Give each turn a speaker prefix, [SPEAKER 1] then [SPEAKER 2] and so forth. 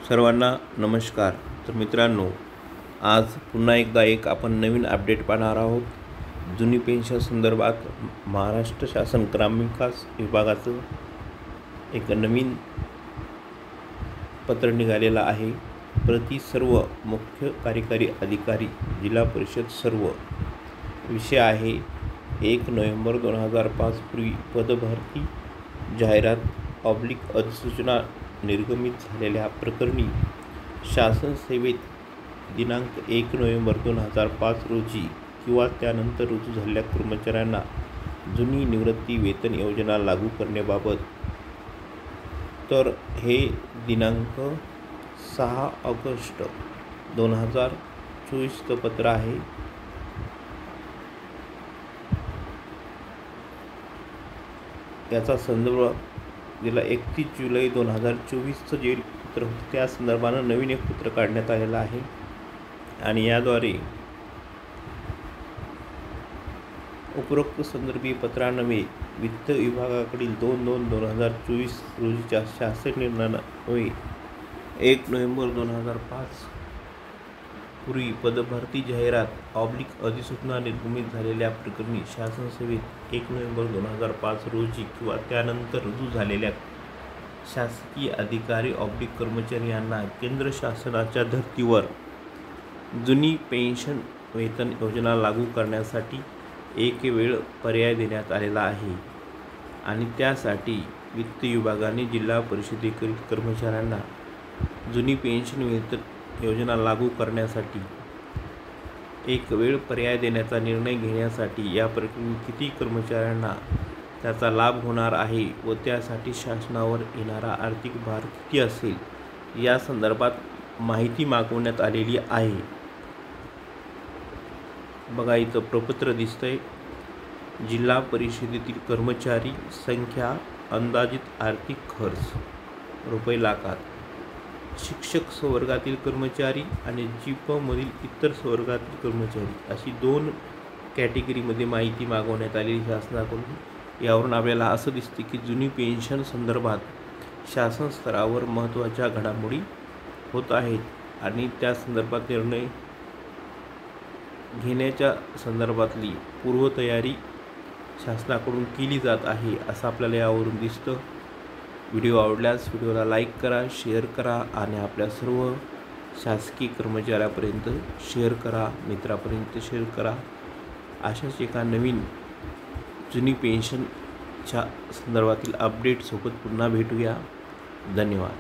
[SPEAKER 1] सर्वांना नमस्कार। तर मित्रांनो, आज पुन्हा एकदा आपण नवीन अपडेट पाहणार आहोत। जुनी पेन्शन संदर्भात महाराष्ट्र शासन ग्रामीण विकास विभागाचं एक नवीन पत्र निघालेलं आहे। प्रति सर्व मुख्य कार्यकारी अधिकारी जिल्हा परिषद सर्व विषय आहे 1 नोव्हेंबर 2005 पूर्वी पदभरती जाहिरात अधिसूचना निर्गमित झालेल्या प्रकरणी शासन सेवेत दिनांक 1 नोव्हेंबर 2005 रोजी किंवा त्यानंतर रुजू झालेल्या कर्मचाऱ्यांना जुनी निवृत्ती वेतन योजना लागू करण्याबाबत, तर हे दिनांक 6 ऑगस्ट 2024 पत्र आहे। याचा संदर्भ गेला 31 जुलै 2024 जे पत्र होते त्या संदर्भानं नवीन एक पत्र काढण्यात आलेलं आहे आणि याद्वारे उपरोक्त संदर्भी पत्रान्वये वित्त विभागाकडील 2/2/2024 रोजीच्या शासन निर्णयान्वये 1 नोव्हेंबर 2005 पूर्वी पदभरती जाहिरात अधिसूचना निर्गमित झालेल्या प्रकरणी शासन सेवेत 1 नोव्हेंबर 2005 रोजी किंवा त्यानंतर रुजू झालेल्या शासकीय अधिकारी कर्मचारी यांना केंद्र शासनाच्या धर्तीवर जुनी पेन्शन वेतन योजना लागू करण्यासाठी एक वेळ पर्याय देण्यात आलेला आहे आणि त्यासाठी वित्त विभागाने जिल्हा परिषदेतील कर्मचाऱ्यांना जुनी पेन्शन वेतन योजना लागू करण्यासाठी एक वेळ पर्याय देण्याचा निर्णय घेण्यासाठी या प्रकरणी किती कर्मचाऱ्यांना त्याचा लाभ होणार आहे व त्यासाठी शासनावर येणारा आर्थिक भार किती असेल या संदर्भात माहिती मागवण्यात आलेली आहे। बघा, इथं प्रपत्र दिसतंय। जिल्हा परिषदेतील कर्मचारी संख्या, अंदाजित आर्थिक खर्च रुपये लाखात, शिक्षक संवर्गातील कर्मचारी आणि जीपमधील इतर संवर्गातील कर्मचारी अशी 2 कॅटेगरीमध्ये माहिती मागवण्यात आलेली शासनाकडून। यावरून आपल्याला असं दिसते की जुनी पेन्शन संदर्भात शासन स्तरावर महत्त्वाच्या घडामोडी होत आहेत आणि त्या संदर्भात निर्णय घेण्याच्या संदर्भातली पूर्वतयारी शासनाकडून केली जात आहे असं आपल्याला यावरून दिसतं। व्हिडिओ आवडल्यास व्हिडिओला लाईक करा, शेअर करा आणि आपल्या सर्व शासकीय कर्मचाऱ्यापर्यंत शेअर करा, मित्रापर्यंत शेअर करा। अशाच एका नवीन जुनी पेन्शनच्या संदर्भातील अपडेटसोबत पुन्हा भेटूया। धन्यवाद।